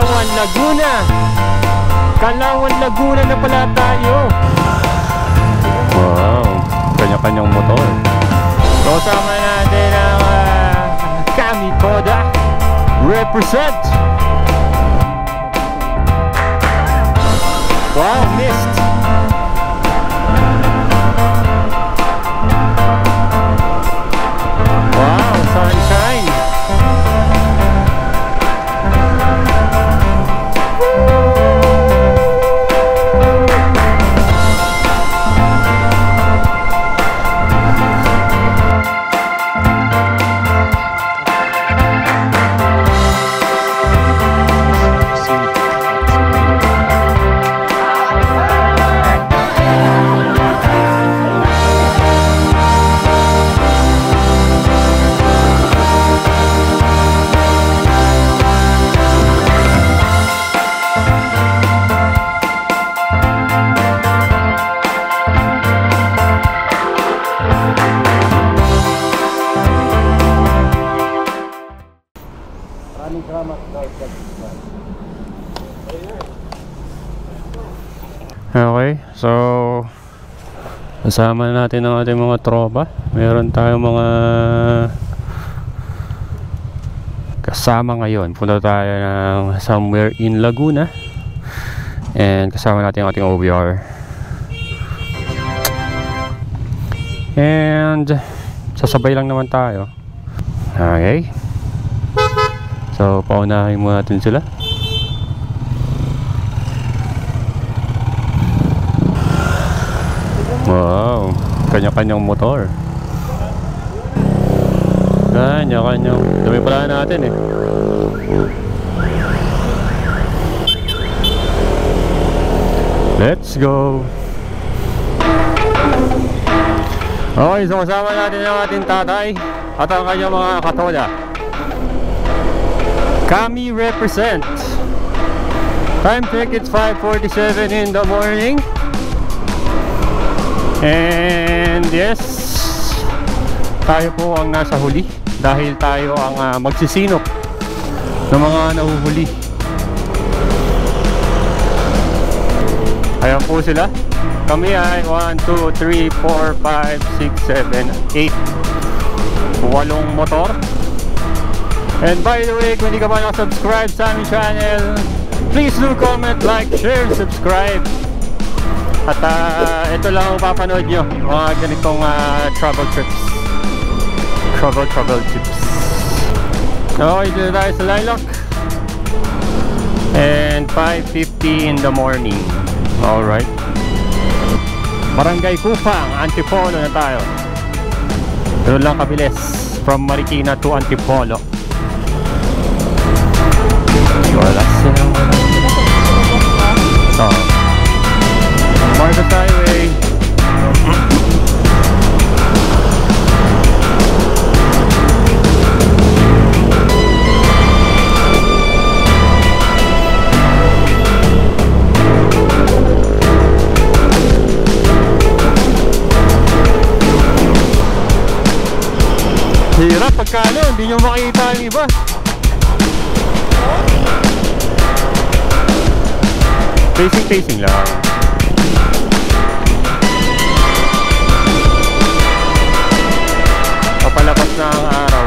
Kalawan, Laguna. Kalawan, Laguna na pala tayo. Wow, kanya-kanyang motor. So sama natin ang Kami Toda represent. Wow, missed. Wow, sunshine. Okay, so kasama natin ang ating mga tropa. Meron tayong mga kasama ngayon. Punta tayo ng somewhere in Laguna. And kasama natin ang ating OBR. And sasabay lang naman tayo. Okay, so paunahin muna natin sila. Wow, kanya-kanyang motor. Kanya-kanyang. Dami pala natin eh. Let's go. Okay, so kasama natin ang ating tatay at ang kanyang mga katoda. Kami represent. Time check, it's 5:47 in the morning. And yes, tayo po ang nasa huli dahil tayo ang magsisinop ng mga nahuhuli. Ayan po sila. Kami ay 1, 2, 3, 4, 5, 6, 7, 8 8 motor. And by the way, kung hindi ka pa nakasubscribe sa aming channel, please do comment, like, share, subscribe. At ito lang ang papanood nyo, mga ganitong travel trips. Travel tips. Okay, dito tayo sa Lilac. And 5:50 in the morning. Alright. Barangay Kupang, Antipolo na tayo. Ito lang kabilis from Marikina to Antipolo. Wala silang Marcos Highway. Hirap pagkano, hindi nyo makita ang iba. Facing lang. Papalapas na ang araw.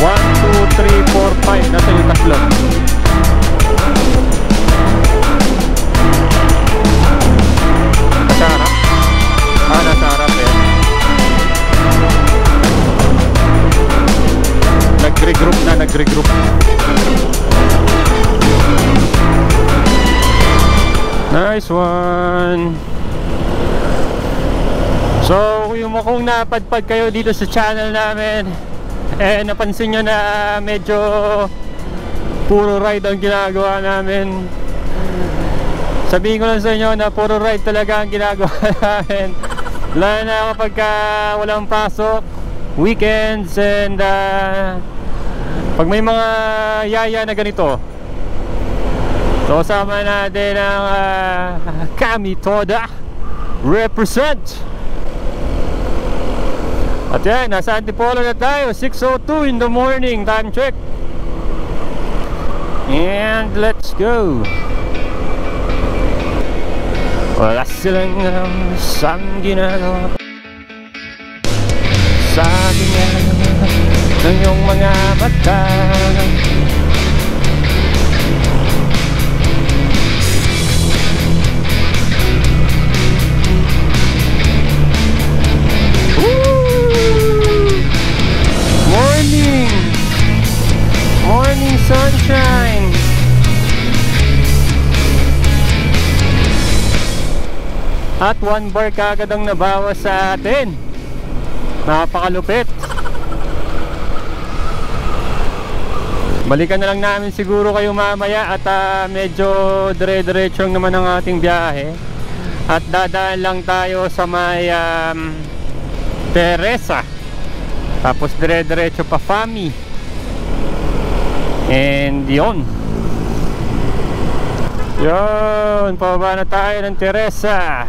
One, two, three, four, five. Nasa yung tatlo. Nasa harap? Nasa harap yan. Nag-regroup. Nice one. So kung napadpad kayo dito sa channel namin, napansin nyo na medyo puro ride ang ginagawa namin. Sabihin ko lang sa inyo na puro ride talaga ang ginagawa namin, lalo na kapag walang pasok, weekends, and pag may mga yaya na ganito. So kasama natin ang Kami Toda represent. At yan, nasa Antipolo na tayo. 6:02 in the morning. Time check. And let's go. Wala silang sa ginagawa sa ginagawa ng iyong mga mata. Morning! Morning sunshine! At 1 bar kagad ang nabawas sa atin. Napakalupit. Balikan na lang namin siguro kayo mamaya. At medyo dire-diretsong naman ang ating biyahe. At dadaan lang tayo sa may Teresa. Tapos dire-diretso pa Fami. And yun. Yun, pababa na tayo ng Teresa.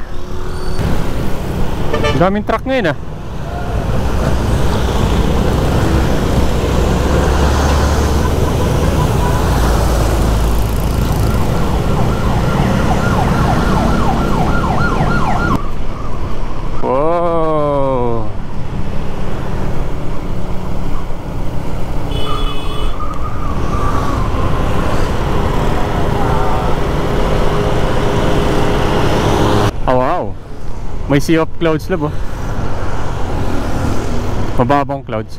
Daming truck ngayon ah. Wow. Oh wow. May sea of clouds na ba? Mababang clouds.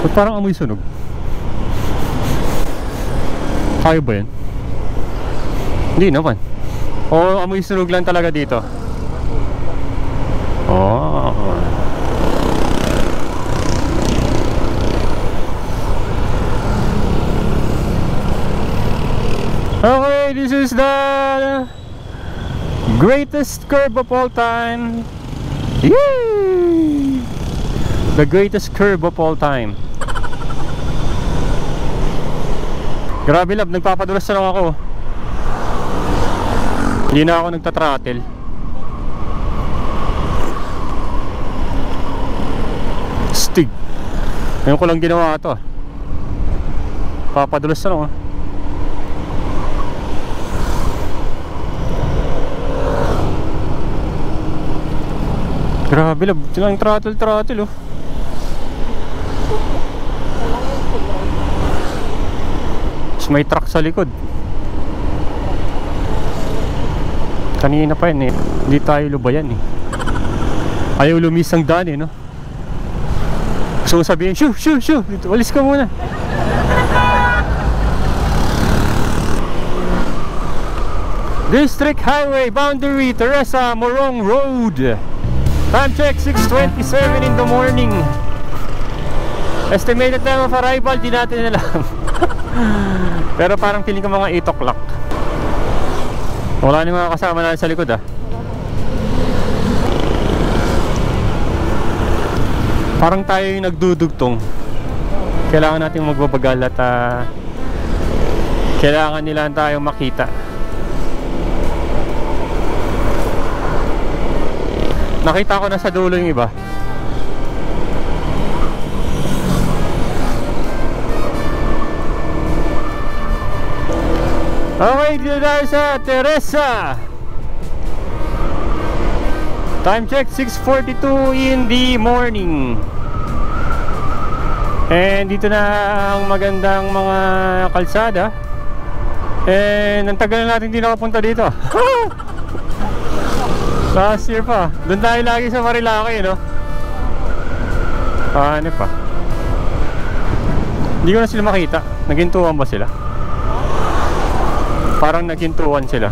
Ba't parang amoy sunog? Kayo ba yan? Hindi naman. O amoy sunog lang talaga dito. Oh. Okay, this is the greatest curve of all time. Yay! The greatest curve of all time. Grabe love, nagpapadulas na lang ako. Hindi na ako nagtatrattle. Stig. Ngayon ko lang ginawa ito. Papadulas na lang ah. Grabe love, silang throttle oh. Tapos may truck sa likod. Kanina pa yun eh. Hindi tayo lubayan eh. Ayaw lumis ang daan eh no. Gusto mo sabihin, shoo! Walis ka muna. District Highway Boundary, Teresa Morong Road. Time check 6:27 in the morning. Estimated time of arrival, di natin alam. Pero parang feeling ko mga 8 o'clock. Wala nang mga kasama natin sa likod ah. Parang tayo yung nagdudugtong. Kailangan natin magbabagal at kailangan nila tayong makita. Nakita ko na sa dulo yung iba. Okay, dito tayo sa Teresa. Time check 6:42 in the morning. And dito na ang magandang mga kalsada. And ang tagal na natin hindi nakapunta dito. Last year pa. Doon tayo lagi sa Marilaki, no? Ano pa? Hindi ko na sila makita. Nagintuan ba sila? Parang nagintuan sila.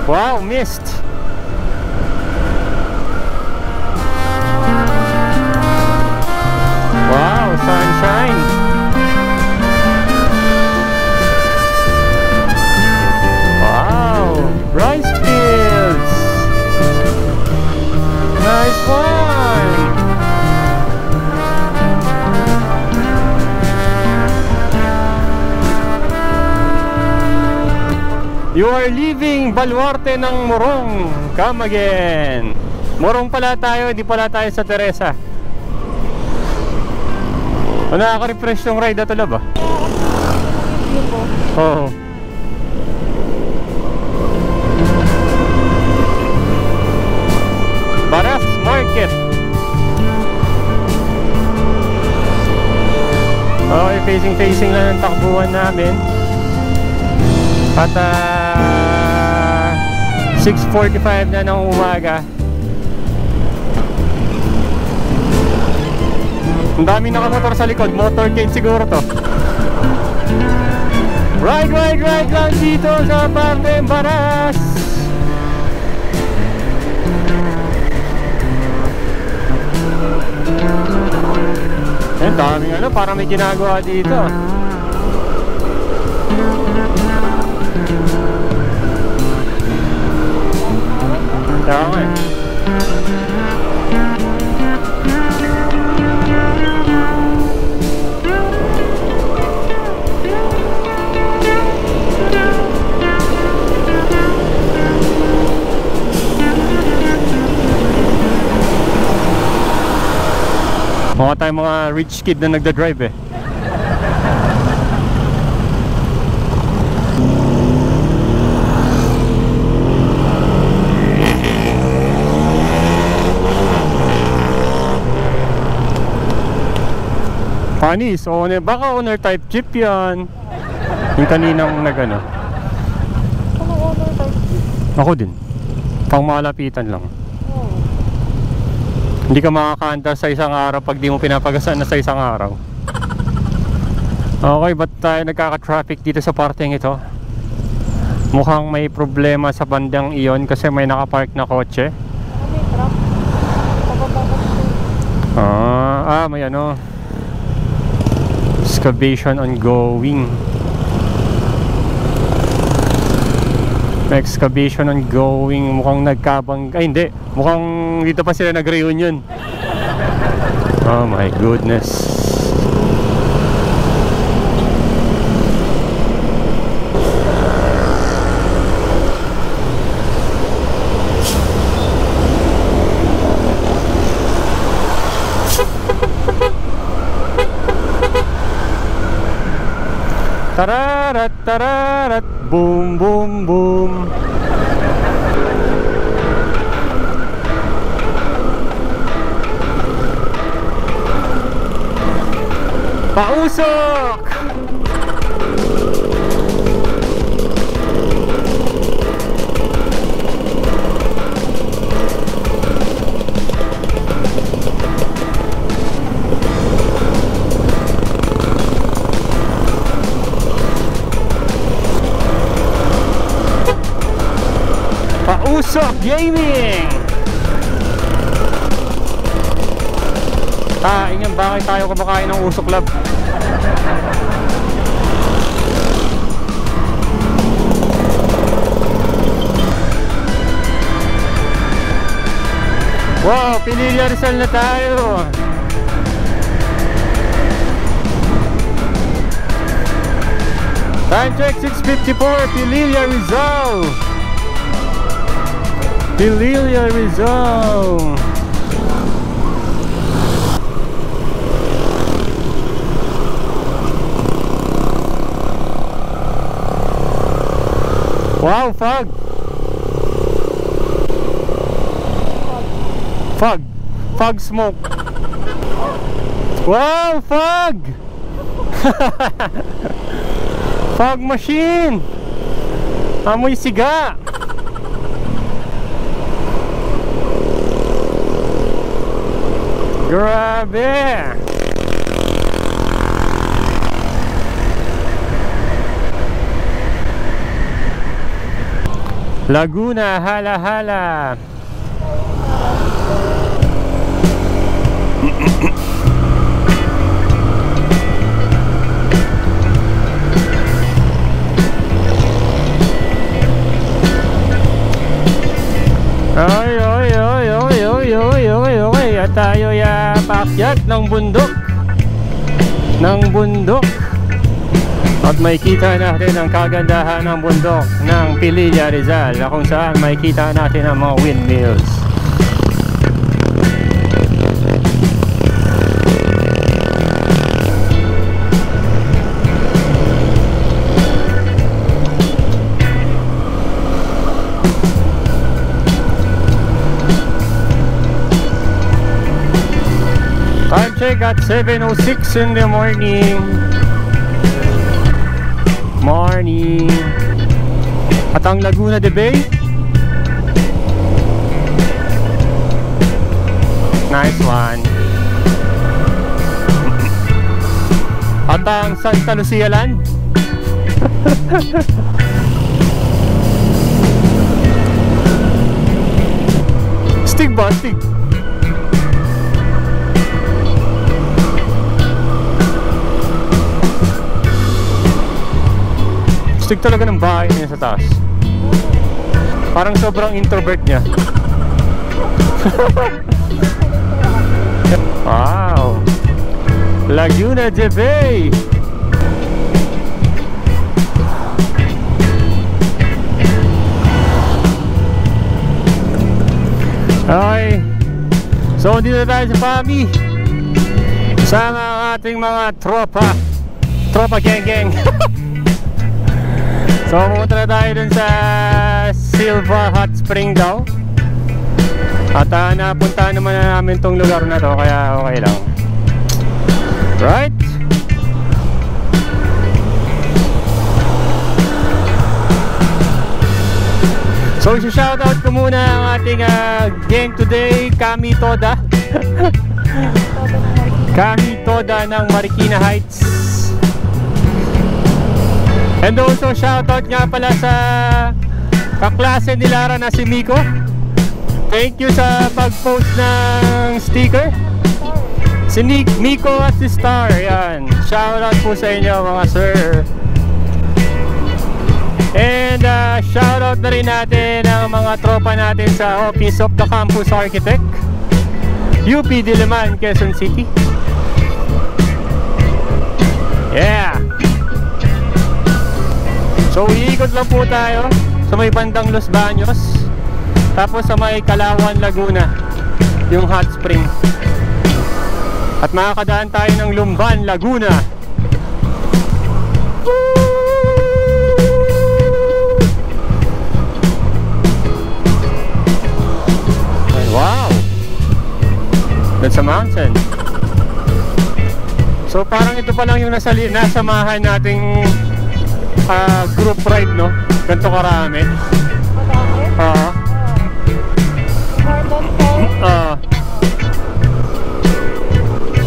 Wow, missed. Wow, sunshine. Wow, rice fields. Nice one. You are leaving Baluarte ng Morong. Come again. Morong pala tayo, hindi pala tayo sa Teresa. Nakaka-refresh yung ride na ito, lab, ah. Oo. Baras Market. Okay, facing lang ang takbuhan namin. At 6:45 na ng umaga. Ang daming nakamotor sa likod. Motorcade siguro to. Ride lang dito sa Parteng Baras. Ang daming ano, parang may ginagawa dito. Tama eh. Mukha tayong mga rich kid na nagda-drive eh. Panis, baka owner type jeep yan. Yung kaninang nagano. Ano owner type jeep? Ako din. Pang malapitan lang. Hindi ka makakaandar sa isang araw pag di mo pinapagasan na sa isang araw. Okay, ba't tayo nagkaka-traffic dito sa parteng ito? Mukhang may problema sa bandang iyon kasi may nakapark na kotse. May truck. May ano, excavation ongoing. Excavation ongoing. Mukhang ay hindi, mukhang dito pa sila nag-reunion. Oh my goodness. Tararat tararat, boom boom boom. Pausok! Pausok Gaming! Inyan, bakit tayo kumakain ng usok, lab? Wow, Pililla Rizal na tayo. Time check 6:54, Pililla Rizal. Pililla Rizal. Wow, fog. Fog smoke. Wow, fog. Fog machine. Amoy siga. Grabe. Laguna, hala-hala. Oy. At tayo paakyat ng bundok. At makikita natin ang kagandahan ng bundok ng Pililla, Rizal, na kung saan makikita natin ang mga windmills. Time check at 7:06 in the morning. Morning. At ang Laguna de Bay, nice one. At ang Santa Lucia Land, stig ba? Stig. Stig talaga ng bahay niya sa taas. Parang sobrang introvert niya. Wow, Laguna de Bay. Okay, so dito na tayo sa Pami. Sama ang ating mga tropa geng. So pumunta na tayo dun sa Silva Hot Spring daw. At napuntahan naman na namin tong lugar na to, kaya okay lang. Right? So shoutout ko muna ang ating gang today, Kami Toda. Kami Toda ng Marikina Heights. And also shoutout nga pala sa kaklase ni Lara na si Miko. Thank you sa pag-post ng sticker. Si Miko at si Star. Yan. Shoutout po sa inyo mga sir. And shoutout na rin natin ang mga tropa natin sa Office of the Campus Architect, UP Diliman, Quezon City. Yeah. So iikot lang po tayo sa may bandang Los Baños, tapos sa may Kalawan, Laguna, yung hot spring. At makakadaan tayo ng Lumban, Laguna. Wow, that's a mountain. So parang ito pa lang yung nasamahan nating group ride, no? Ganito karami.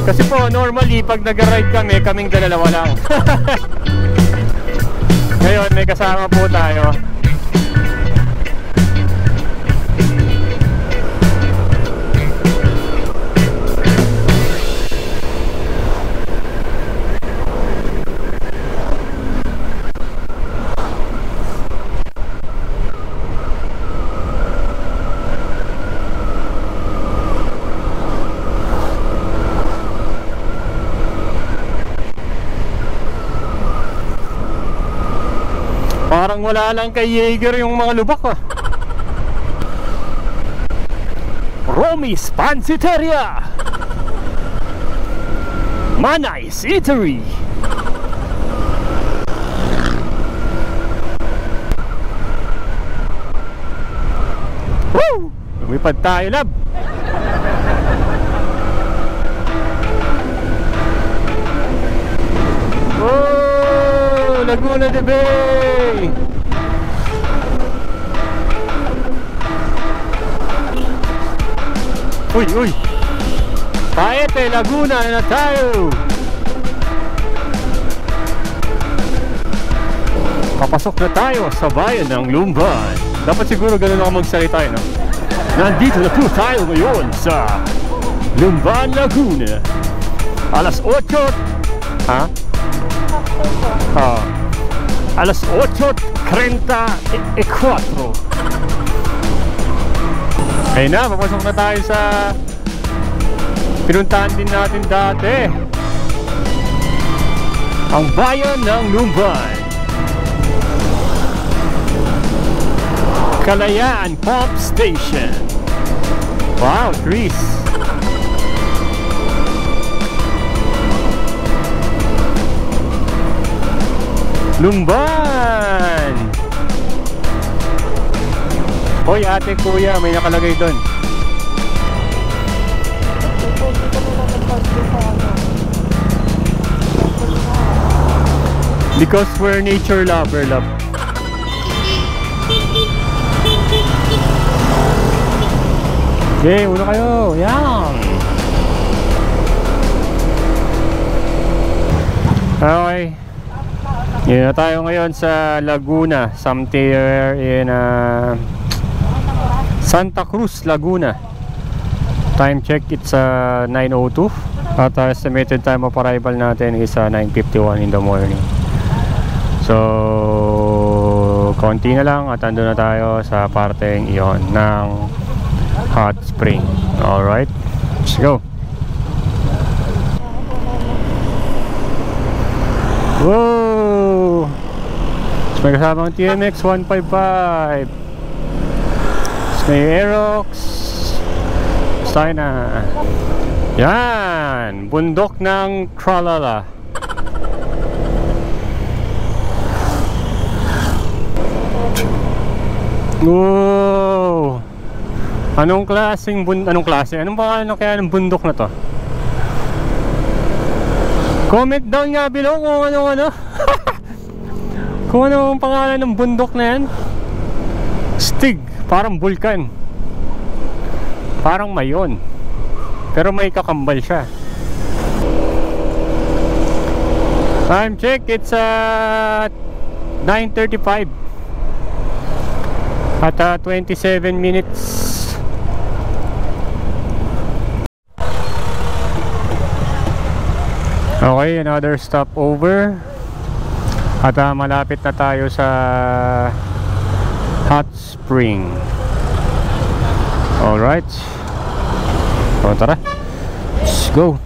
Kasi po normally pag nag-ride kami, kaming dalawa lang. Ngayon may kasama po tayo. Parang wala lang kay Jaeger yung mga lubak, ah. Romy's Pansiteria, Manay's Eatery. Woo! Lumipad tayo, lab. Oh, Laguna de Bay. Uy, Paete, Laguna na tayo. Papasok na tayo sa bayan ng Lumban. Dapat siguro ganun ako magsalita, no? Nandito na po tayo ngayon sa Lumban, Laguna. Alas 8. Ha? Alas 8:34. Ayun na, papasok na tayo sa pinuntahan din natin dati. ang bayan ng Lumban. Kalayaan Pump Station. Wow, trees. Lumban. Hoy ate, kuya, may nakalagay doon. Because we're nature lover, love. Okay, uno kayo. Yan. Okay. Yun na tayo ngayon sa Laguna. Somewhere in Santa Cruz, Laguna. Time check, it's 9:02. At estimated time of arrival natin is 9:51 in the morning. So, konti na lang at andun na tayo sa parteng iyon ng hot spring. Alright, let's go. Whoa! So, may kasamang TMX 155. So, may Aerox. Tayo na. Yan, bundok ng Tralala. Wow! Anong pangalan kaya ng bundok na to? Comment down nga below kung ano kung ano ang pangalan ng bundok na yan. Stig, parang bulkan. Parang mayon. Pero may kakambal siya. Time check, it's 9:35 at 27 minutes. Okay, another stopover. At malapit na tayo sa hot spring. Alright. So tara, let's go.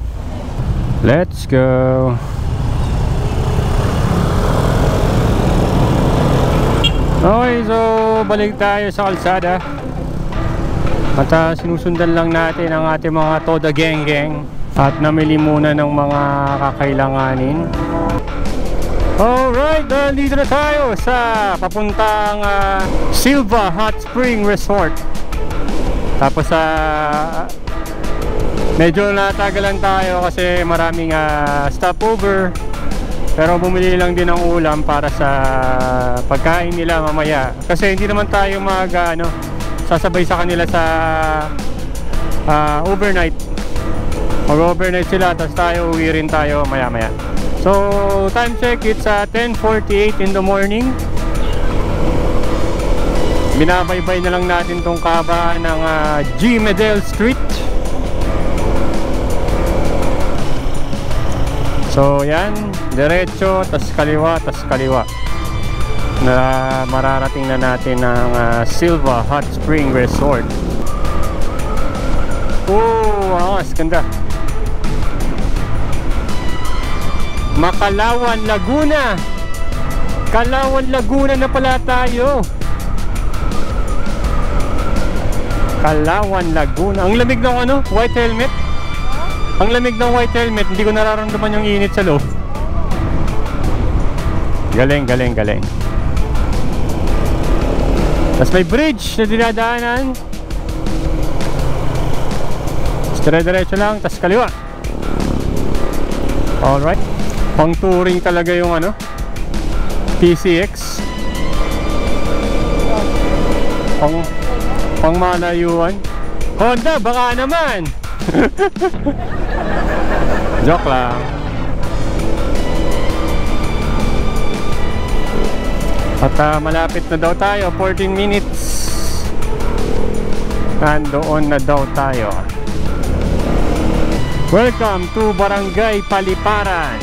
Let's go. Okay, so balik tayo sa kalsada. At sinusundan lang natin ang ating mga Toda Geng at namili muna ng mga kakailanganin. Alright, dito na tayo sa papuntang Silva Hot Spring Resort. Tapos medyo natagalan tayo kasi maraming stopover. Pero bumili lang din ng ulam para sa pagkain nila mamaya. Kasi hindi naman tayo sasabay sa kanila sa overnight. Mag-overnight sila, tapos tayo uwi rin tayo maya-maya. So, time check, it's 10:48 in the morning. Binabaybay na lang natin tong kabaan ng G. Medel Street. So, yan. Diretso, tas kaliwa, na mararating na natin ng Silva Hot Spring Resort. Oh, angas, ganda. Makalawan, Laguna. Kalawan, Laguna na pala tayo. Kalawan, Laguna. Ang lamig ng white helmet. Ang lamig ng white helmet. Hindi ko nararamdaman yung init sa loob. Galing. Tapos may bridge na dinadaanan. Diretso lang, tas kaliwa. Alright. Pang touring talaga yung PCX. Pang malayuan. Honda, baka naman. Joke lang. At malapit na daw tayo, 14 minutes. Nandoon na daw tayo. Welcome to Barangay Paliparan,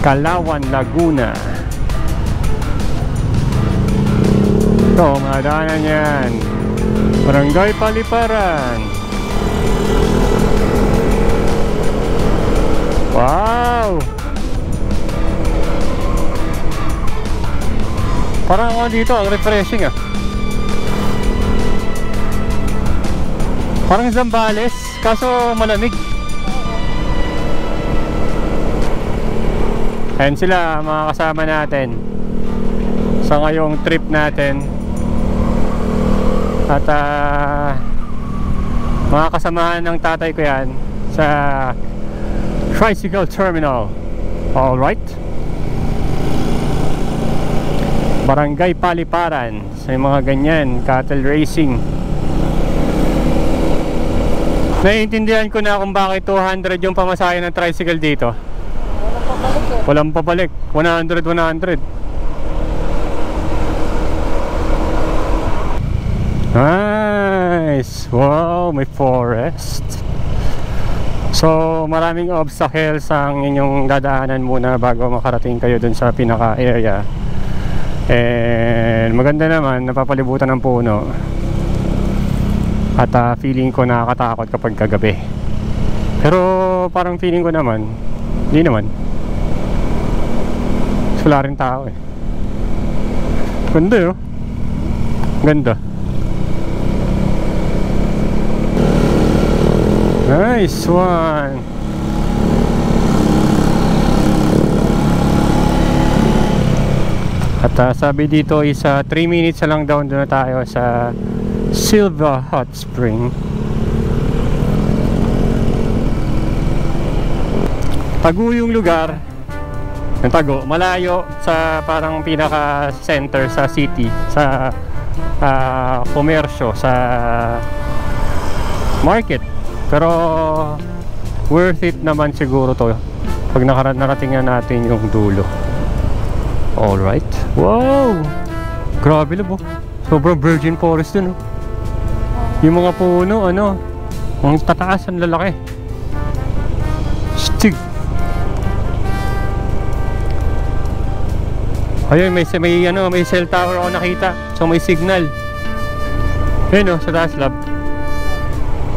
Kalawan, Laguna. Ito, mga daanan yan. Barangay Paliparan. Wow! Parang ako dito, ang refreshing ah. Parang Zambales, kaso malamig. Ayan sila, mga kasama natin sa ngayong trip natin. At mga kasamahan ng tatay ko yan sa Tricycle Terminal. Alright. Barangay Paliparan, sa mga ganyan, cattle racing. Naiintindihan ko na kung bakit 200 yung pamasahe ng tricycle dito. Walang pabalik. 100. Nice. Wow, may forest. So maraming obstacles ang inyong dadaanan muna bago makarating kayo dun sa pinaka area. And maganda naman, napapalibutan ng puno. At feeling ko nakakatakot kapag kagabi. Pero parang feeling ko naman, hindi naman. Wala rin tao eh. Ganda yun. Ganda. Nice one. At sabi dito is 3 minutes na lang down na tayo sa Silva Hot Spring. Tago yung lugar. Ang tago, malayo sa parang pinaka center sa city, sa komersyo, sa market. Pero worth it naman siguro to pag narating na natin yung dulo. Alright. Wow! Grabe labo. Sobrang virgin forest dun. Yung mga puno, ano, ang tataas, ang lalaki. Stig. Ayun, may cell tower ako nakita. So may signal. Ayun sa taas lab.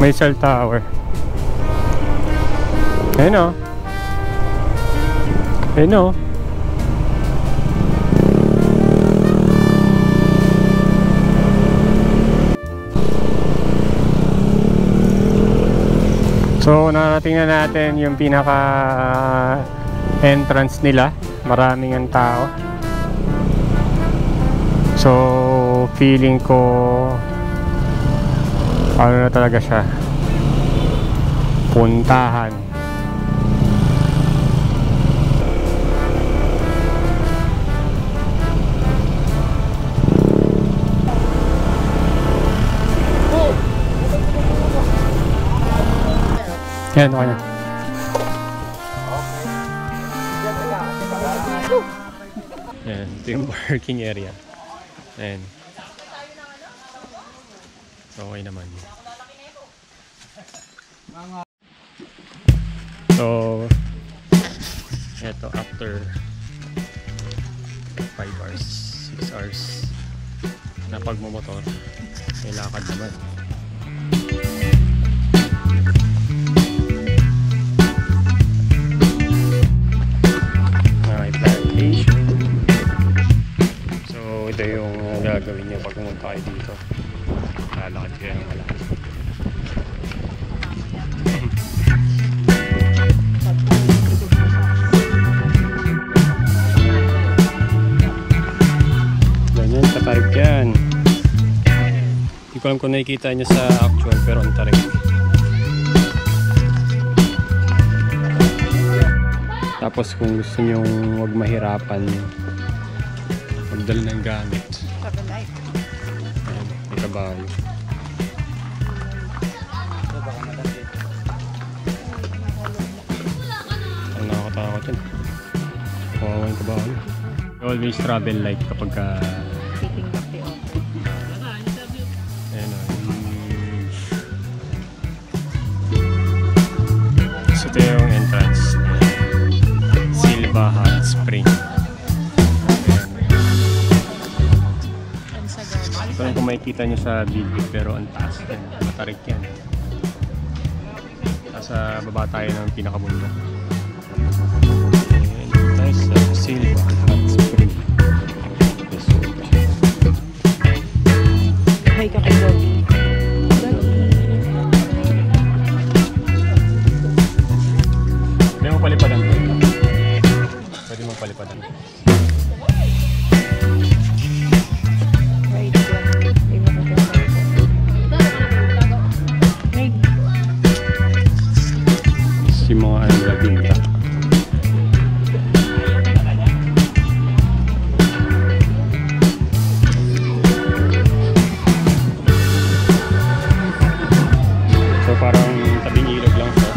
May cell tower. Ayun Ayun So narating na natin yung pinaka entrance nila. Maraming ang tao. So feeling ko ano na talaga siya, puntahan. Yan, okay na. Yan, ito yung parking area. Ayan. Okay naman. So, eto after 5 hours, 6 hours na pagmumotor, may lakad naman. May plantation. So, ito yung gagawin nyo pag pumunta kayo dito. Lalakad kayo ng malaki. Ganyan, katarik yan. Hindi ko alam kung nakikita nyo sa actual, pero ang tarik. Tapos kung gusto nyo huwag mahirapan magdala ng gamit, ayan, may kabayo. Ang nakakatakot yun. Kawawa yung kabayo. Always travel light kapag Taking back the offer. ayan o. So ito yung entrance. Silva Hot Spring. Ito lang kung makikita nyo sa video, pero ang taas yan. Matarik yan. Nasa baba tayo ng pinakabundok. Ayan, tayo sa Silva Hot Spring Resort. Hi ka kay Bobby. Pwede mo palipadan ko. Pwede mo palipadan. Right lang. Iwan ko dyan. Right. Si mga ano labinta. So parang tabing ilog lang siya.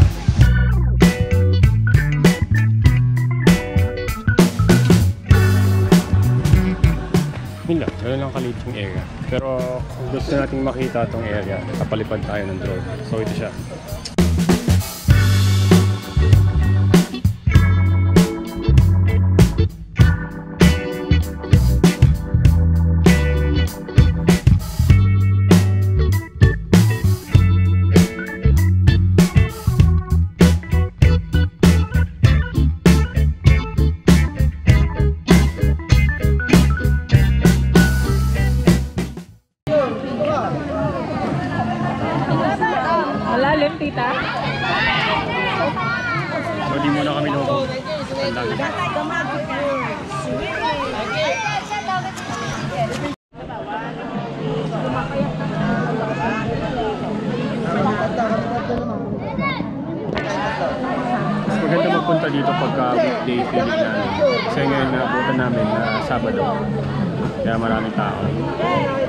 Yun lang, gano'n lang kaliit yung area. Pero kung gusto nating makita itong area, kapalipad tayo ng drone. So ito siya. Malalim, tita. So di muna kami loko. Ang dami. Mas maganda magpunta dito pagka weekday feeling namin. Kasi ngayon naabutan namin na Sabado. Kaya maraming tao.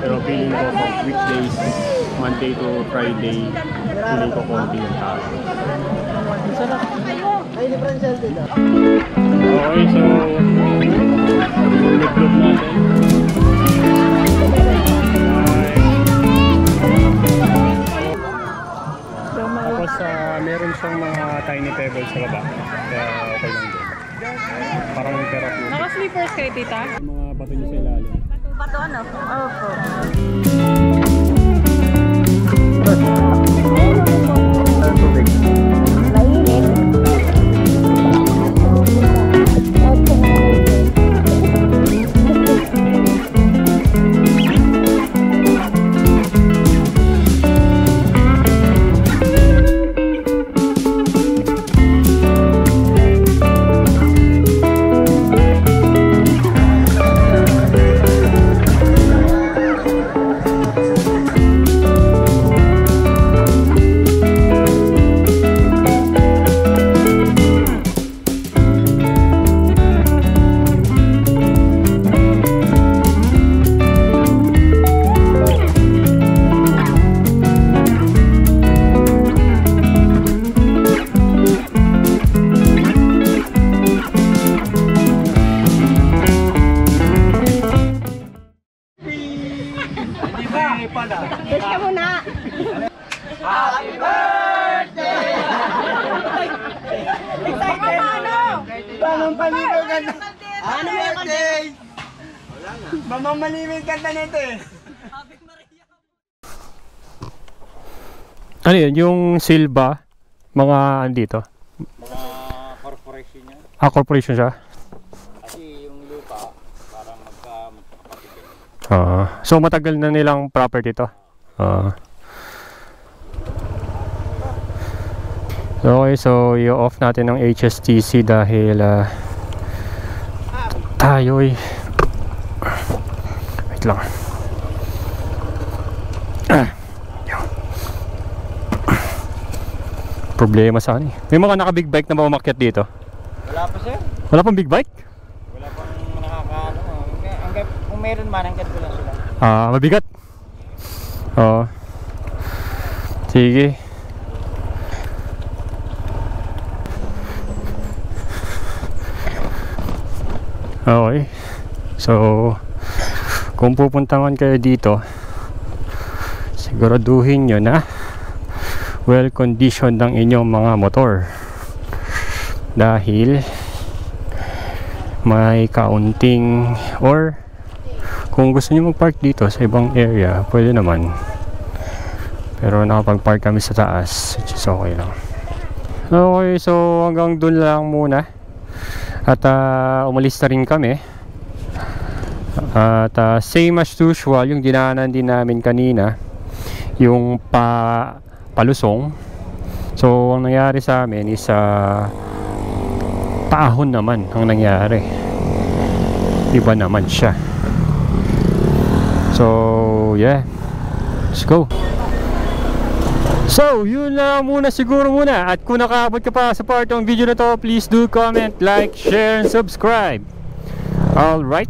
Pero feeling ko pag weekdays, Monday to Friday, feeling ko konti yung tao. Okay, so look natin. Tapos meron siyang mga tiny pebbles sa baba. Kaya okay lang din. Parang therapeutic. Naka-sleepers kayo, tita? Mga bato niya sa ilalim. Bato ano? Opo. Kiss ka muna! Happy birthday! Excited! Mamang Palimig kanta! Happy birthday! Mamang Palimig kanta nito eh! Ano yun? Yung Silva, mga andito? Mga corporation niya. Ah, corporation siya? Kasi yung lupa, parang magkakapatid. So matagal na nilang property to? Okay, so i-off natin ng HSTC dahil tayo wait lang. Problema sa akin. May mga naka-big bike na ba umakyat dito? Wala pa sir. Wala pang big bike? Wala pang nakakaano. Kung meron man, hanggat ko lang sila. Mabigat. Oo. Sige. Okay. So, kung pupuntangan kayo dito, siguraduhin nyo na well conditioned ang inyong mga motor. Dahil may kaunting or kung gusto nyo mag-park dito sa ibang area, pwede naman. Pero nakapag-park kami sa taas, which is okay lang. Okay, so hanggang dun lang muna. At umalis na rin kami. At same as usual, yung dinaanan din namin kanina, yung palusong. So ang nangyari sa amin is taahon naman ang nangyari. Iba naman siya. So yeah, let's go. So yun lang muna siguro muna. At kung nakaabot ka pa sa part ng video na to, please do comment, like, share, and subscribe. Alright.